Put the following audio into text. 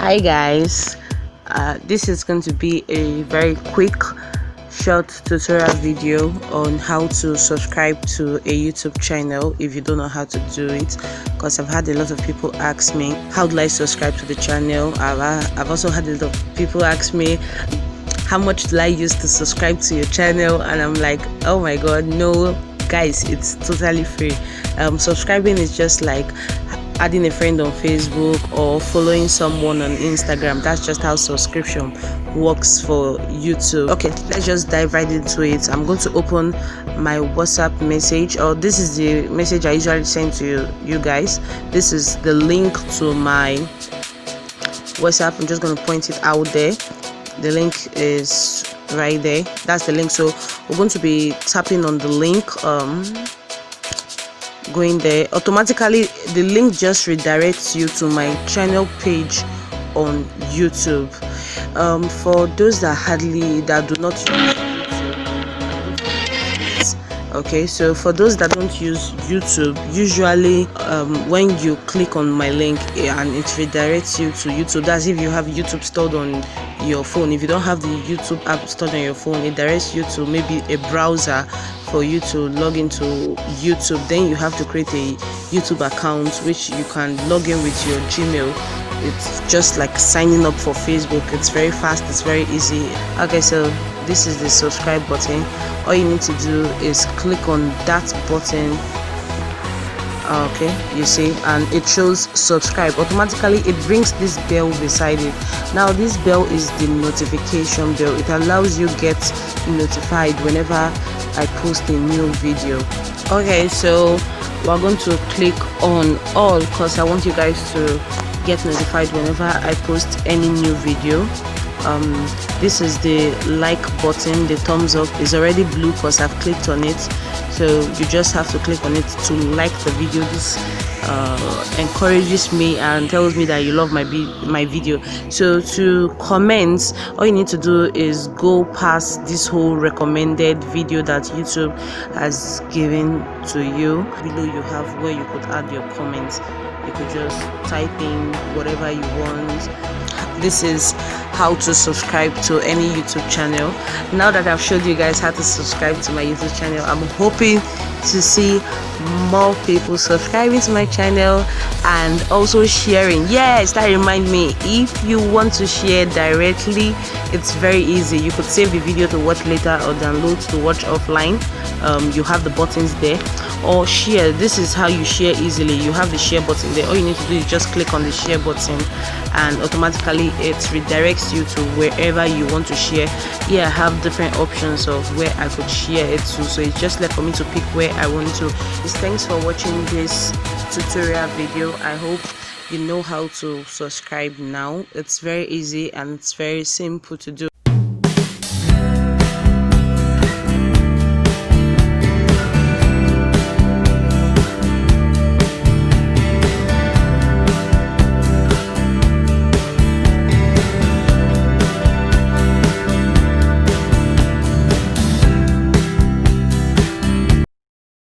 Hi guys, this is going to be a very quick short tutorial video on how to subscribe to a YouTube channel if you don't know how to do it, because I've had a lot of people ask me how do I subscribe to the channel. I've also had a lot of people ask me how much do I use to subscribe to your channel, and I'm like, oh my god, no guys, it's totally free. Subscribing is just like adding a friend on Facebook or following someone on Instagram. That's just how subscription works for YouTube. Okay, let's just dive right into it. I'm going to open my WhatsApp message, or this is the message I usually send to you guys. This is the link to my WhatsApp. I'm just going to point it out there. The link is right there. That's the link. So we're going to be tapping on the link, going there. Automatically the link just redirects you to my channel page on YouTube. For those that do not use YouTube, okay, so for those that don't use YouTube, usually when you click on my link and it redirects you to YouTube, that's if you have YouTube stored on your phone. If you don't have the YouTube app stored on your phone, it directs you to maybe a browser for you to log into YouTube. Then you have to create a YouTube account which you can log in with your Gmail. It's just like signing up for Facebook. It's very fast, it's very easy. Okay, so this is the subscribe button. All you need to do is click on that button. Okay, you see, and it shows subscribe. Automatically it brings this bell beside it. Now this bell is the notification bell. It allows you get notified whenever I post a new video. Okay, so we're going to click on all because I want you guys to get notified whenever I post any new video. This is the like button. The thumbs up is already blue because I've clicked on it, so you just have to click on it to like the video. This encourages me and tells me that you love my video. So to comment, all you need to do is go past this whole recommended video that YouTube has given to you. Below you have where you could add your comments. You could just type in whatever you want. This is how to subscribe to any YouTube channel. Now that I've showed you guys how to subscribe to my YouTube channel, I'm hoping to see more people subscribing to my channel and also sharing. Yes, that reminds me, if you want to share directly, it's very easy. You could save the video to watch later or download to watch offline. You have the buttons there. Or share. This is how you share easily. You have the share button there. All you need to do is just click on the share button and automatically it redirects you to wherever you want to share. Here I have different options of where I could share it to, so it's just left for me to pick where I want to. Thanks for watching this tutorial video. I hope you know how to subscribe now. It's very easy and it's very simple to do.